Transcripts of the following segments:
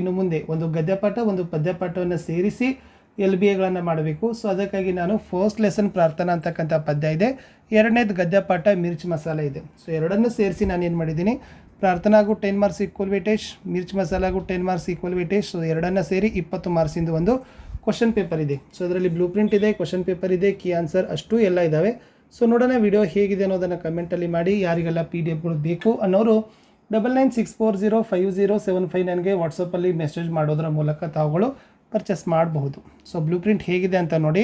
ಇನ್ನು ಮುಂದೆ ಒಂದು ಗದ್ಯಪಾಠ ಒಂದು ಪದ್ಯಪಾಠವನ್ನು ಸೇರಿಸಿ LBAಗಳನ್ನು ಮಾಡಬೇಕು. ಸೊ ಅದಕ್ಕಾಗಿ ನಾನು ಫಸ್ಟ್ ಲೆಸನ್ ಪ್ರಾರ್ಥನಾ ಅಂತಕ್ಕಂಥ ಪದ್ಯ ಇದೆ, ಎರಡನೇದು ಗದ್ಯಪಾಠ ಮಿರ್ಚ್ ಮಸಾಲ ಇದೆ. ಸೊ ಎರಡನ್ನೂ ಸೇರಿಸಿ ನಾನು ಏನು ಮಾಡಿದ್ದೀನಿ, ಪ್ರಾರ್ಥನಾಗೂ 10 ಮಾರ್ಕ್ಸ್ ಈಕ್ವಲ್ ವೇಟೇಜ್, ಮಿರ್ಚ್ ಮಸಾಲಾಗೂ 10 ಮಾರ್ಕ್ಸ್ ಈಕ್ವಲ್ ವೇಟೇಜ್. ಸೊ ಎರಡನ್ನ ಸೇರಿ 20 ಮಾರ್ಕ್ಸಿಂದು ಒಂದು ಕ್ವಶನ್ ಪೇಪರ್ ಇದೆ. ಸೊ ಅದರಲ್ಲಿ ಬ್ಲೂ ಪ್ರಿಂಟ್ ಇದೆ, ಕ್ವಶನ್ ಪೇಪರ್ ಇದೆ, ಕೀ ಆನ್ಸರ್ ಅಷ್ಟು ಎಲ್ಲ ಇದ್ದಾವೆ. ಸೊ ನೋಡೋಣ ವಿಡಿಯೋ ಹೇಗಿದೆ ಅನ್ನೋದನ್ನು ಕಮೆಂಟಲ್ಲಿ ಮಾಡಿ. ಯಾರಿಗೆಲ್ಲ PDF ಬೇಕು ಅನ್ನೋರು 9964050759ಗೆ ವಾಟ್ಸಪ್ಪಲ್ಲಿ ಮೆಸೇಜ್ ಮಾಡೋದರ ಮೂಲಕ ತಾವುಗಳು ಪರ್ಚೇಸ್ ಮಾಡಬಹುದು. ಸೊ ಬ್ಲೂ ಪ್ರಿಂಟ್ ಹೇಗಿದೆ ಅಂತ ನೋಡಿ.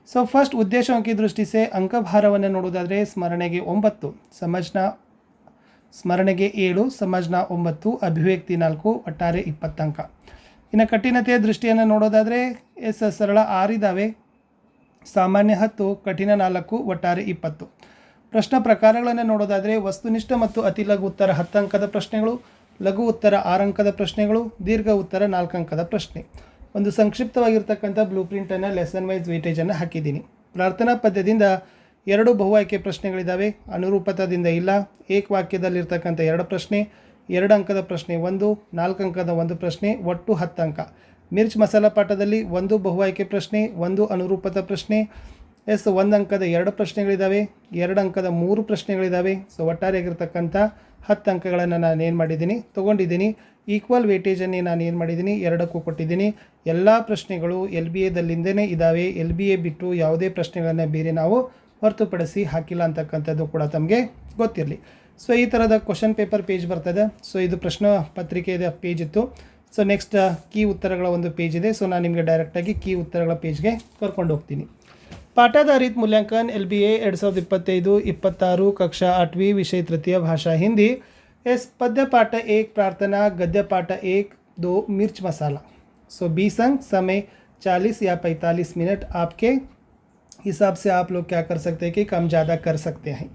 ಸೊ ಫಸ್ಟ್ ಉದ್ದೇಶ ಅಂಕಿ ದೃಷ್ಟಿ ಸೆ ಅಂಕಭಾರವನ್ನು ನೋಡೋದಾದರೆ ಸ್ಮರಣೆಗೆ 9, ಸ್ಮರಣೆಗೆ 7, ಸಮಜ್ನ 9, ಅಭಿವ್ಯಕ್ತಿ 4, ಒಟ್ಟಾರೆ 20 ಅಂಕ. ಇನ್ನು ಕಠಿಣತೆಯ ದೃಷ್ಟಿಯನ್ನು ನೋಡೋದಾದರೆ ಸರಳ 6 ಇದ್ದಾವೆ, ಸಾಮಾನ್ಯ 10, ಕಠಿಣ 4, ಒಟ್ಟಾರೆ 20. ಪ್ರಶ್ನೆ ಪ್ರಕಾರಗಳನ್ನು ನೋಡೋದಾದರೆ ವಸ್ತುನಿಷ್ಠ ಮತ್ತು ಅತಿ ಲಘು ಉತ್ತರ 10 ಅಂಕದ ಪ್ರಶ್ನೆಗಳು, ಲಘು ಉತ್ತರ 6 ಅಂಕದ ಪ್ರಶ್ನೆಗಳು, ದೀರ್ಘ ಉತ್ತರ 4 ಅಂಕದ ಪ್ರಶ್ನೆ. ಒಂದು ಸಂಕ್ಷಿಪ್ತವಾಗಿರ್ತಕ್ಕಂಥ ಬ್ಲೂ ಪ್ರಿಂಟನ್ನು ಲೆಸನ್ ವೈಸ್ ವೇಟೇಜನ್ನು ಹಾಕಿದ್ದೀನಿ. ಪ್ರಾರ್ಥನಾ ಪದ್ಯದಿಂದ 2 ಬಹು ಆಯ್ಕೆ ಪ್ರಶ್ನೆಗಳಿದ್ದಾವೆ, ಅನುರೂಪತದಿಂದ ಇಲ್ಲ, ಏಕವಾಕ್ಯದಲ್ಲಿರ್ತಕ್ಕಂಥ 2 ಪ್ರಶ್ನೆ, 2 ಅಂಕದ ಪ್ರಶ್ನೆ 1, 4 ಅಂಕದ 1 ಪ್ರಶ್ನೆ, ಒಟ್ಟು 10 ಅಂಕ. ಮಿರ್ಚ್ ಮಸಾಲ ಪಾಠದಲ್ಲಿ 1 ಬಹು ಆಯ್ಕೆ ಪ್ರಶ್ನೆ, 1 ಅನುರೂಪತ ಪ್ರಶ್ನೆ, 1 ಅಂಕದ 2 ಪ್ರಶ್ನೆಗಳಿದ್ದಾವೆ, 2 ಅಂಕದ 3 ಪ್ರಶ್ನೆಗಳಿದ್ದಾವೆ. ಸೊ ಒಟ್ಟಾರೆಯಾಗಿರ್ತಕ್ಕಂಥ 10 ಅಂಕಗಳನ್ನು ನಾನು ಏನು ಮಾಡಿದ್ದೀನಿ, ತೊಗೊಂಡಿದ್ದೀನಿ. ಈಕ್ವಲ್ ವೇಟೇಜನ್ನೇ ನಾನು ಏನು ಮಾಡಿದ್ದೀನಿ, 2ಕ್ಕೂ ಕೊಟ್ಟಿದ್ದೀನಿ. ಎಲ್ಲ ಪ್ರಶ್ನೆಗಳು LBAದಲ್ಲಿಂದನೇ ಇದ್ದಾವೆ. LBA ಬಿಟ್ಟು ಯಾವುದೇ ಪ್ರಶ್ನೆಗಳನ್ನು ಬೇರೆ ನಾವು ಹೊರತುಪಡಿಸಿ ಹಾಕಿಲ್ಲ ಅಂತಕ್ಕಂಥದ್ದು ಕೂಡ ತಮಗೆ ಗೊತ್ತಿರಲಿ. ಸೊ ಈ ಥರದ ಕ್ವಶನ್ ಪೇಪರ್ ಪೇಜ್ ಬರ್ತದೆ. ಸೊ ಇದು ಪ್ರಶ್ನೆ ಪತ್ರಿಕೆಯ ಪೇಜ್ ಇತ್ತು. ಸೊ ನೆಕ್ಸ್ಟ್ ಕೀ ಉತ್ತರಗಳ ಒಂದು ಪೇಜ್ ಇದೆ. ಸೊ ನಾನು ನಿಮಗೆ ಡೈರೆಕ್ಟಾಗಿ ಕೀ ಉತ್ತರಗಳ ಪೇಜ್ಗೆ ಕರ್ಕೊಂಡು ಹೋಗ್ತೀನಿ. पाठाधारित मूल्यांकन LBA 2025-26 कक्षा 8वीं विषय तृतीय भाषा हिंदी. इस पद्य पाठ 1 प्रार्थना, गद्य पाठ 1, 2 मिर्च मसाला. सो 20 अंक, समय 40 या 45 मिनट. आपके हिसाब से आप लोग क्या कर सकते हैं कि कम ज़्यादा कर सकते हैं.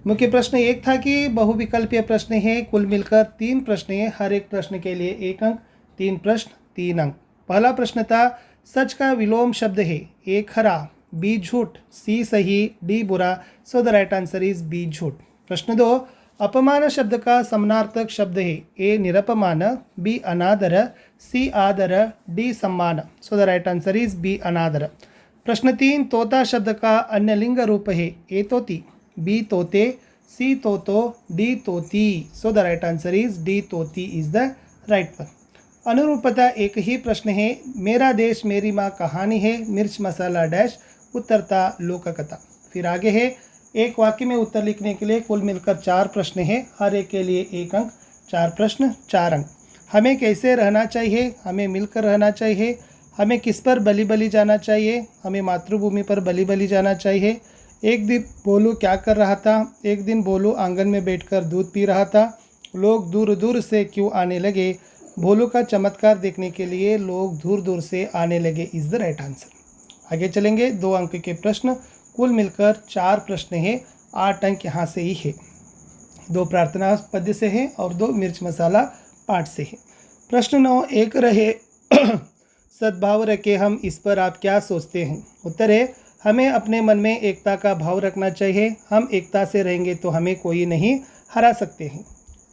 मुख्य प्रश्न 1 था कि बहुविकल्पीय प्रश्न है, कुल मिलकर 3 प्रश्न हैं, हर एक प्रश्न के लिए 1 अंक, 3 प्रश्न 3 अंक. पहला प्रश्न था सच का विलोम शब्द है, A खरा, B झूठ, C सही, D बुरा. सो the right answer is B झूठ. प्रश्न 2 अपमान शब्द का समानार्थक शब्द है, A निरपमान, B अनादर, C आदर, D सम्मान. सो the right answer is B अनादर. प्रश्न 3 तोता शब्द का अन्य लिंग रूप है, A तोती, B तोते, C तोतो, D तोती. So the right answer is D तोती इज द राइट वन. अनुरूपता एक ही प्रश्न है, मेरा देश मेरी माँ कहानी है, मिर्च मसाला डैश, उत्तर था लोककथा. फिर आगे है एक वाक्य में उत्तर लिखने के लिए कुल मिलकर 4 प्रश्न हैं, हर एक के लिए 1 अंक, 4 प्रश्न 4 अंक. हमें कैसे रहना चाहिए, हमें मिलकर रहना चाहिए, हमें किस पर बलि बलि जाना चाहिए, हमें मातृभूमि पर बलि बलि जाना चाहिए. एक दिन भोलू क्या कर रहा था, एक दिन भोलू आंगन में बैठकर दूध पी रहा था, लोग दूर दूर से क्यों आने लगे, भोलू का चमत्कार देखने के लिए लोग दूर दूर से आने लगे इज द राइट आंसर. आगे चलेंगे. 2 अंक के प्रश्न, कुल मिलकर 4 प्रश्न हैं, 8 अंक यहाँ से ही है. 2 प्रार्थना पद्य से है और 2 मिर्च मसाला पाठ से है. प्रश्न 9 एक रहे सद्भाव रखे हम, इस पर आप क्या सोचते हैं. उत्तर है हमें अपने मन में एकता का भाव रखना चाहिए, हम एकता से रहेंगे तो हमें कोई नहीं हरा सकते हैं.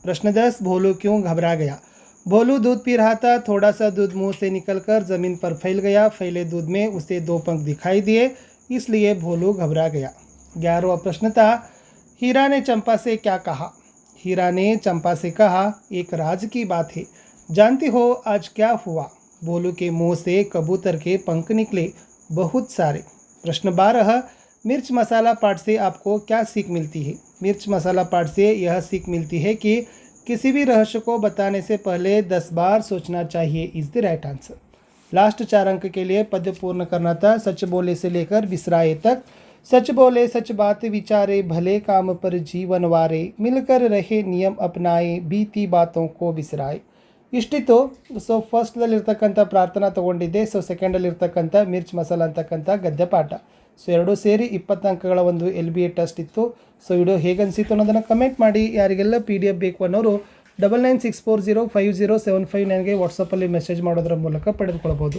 प्रश्न 10 भोलू क्यों घबरा गया. भोलू दूध पी रहा था, थोड़ा सा दूध मुंह से निकलकर ज़मीन पर फैल गया, फैले दूध में उसे 2 पंख दिखाई दिए, इसलिए भोलू घबरा गया. 11वां प्रश्न था हीरा ने चंपा से क्या कहा. हीरा ने चंपा से कहा एक राज की बात है, जानती हो आज क्या हुआ. भोलू के मुंह से कबूतर के पंख निकले बहुत सारे. प्रश्न 12 मिर्च मसाला पाठ से आपको क्या सीख मिलती है. मिर्च मसाला पाठ से यह सीख मिलती है कि किसी भी रहस्य को बताने से पहले 10 बार सोचना चाहिए is the right answer. Last 4 अंक के लिए पद्य पूर्ण करना था. सच बोले से लेकर बिसराए तक, सच बोले सच बात विचारे, भले काम पर जीवन वारे, मिलकर रहे नियम अपनाए, बीती बातों को बिसराए. ಇಷ್ಟಿತ್ತು. ಸೊ ಫಸ್ಟ್ದಲ್ಲಿರ್ತಕ್ಕಂಥ ಪ್ರಾರ್ಥನಾ ತೊಗೊಂಡಿದ್ದೆ. ಸೊ ಸೆಕೆಂಡಲ್ಲಿರ್ತಕ್ಕಂಥ ಮಿರ್ಚ್ ಮಸಾಲ ಅಂತಕ್ಕಂಥ ಗದ್ಯ ಪಾಠ. ಸೊ ಎರಡೂ ಸೇರಿ 20 ಅಂಕಗಳ ಒಂದು LBA ಟೆಸ್ಟ್ ಇತ್ತು. ಸೊ ವಿಡಿಯೋ ಹೇಗೆ ಅನಿಸಿತ್ತು ಅನ್ನೋದನ್ನು ಕಮೆಂಟ್ ಮಾಡಿ. ಯಾರಿಗೆಲ್ಲ PDF ಬೇಕು ಅನ್ನೋರು 9964050759ಗೆ ವಾಟ್ಸಪ್ಪಲ್ಲಿ ಮೆಸೇಜ್ ಮಾಡೋದ್ರ ಮೂಲಕ ಪಡೆದುಕೊಳ್ಬೋದು.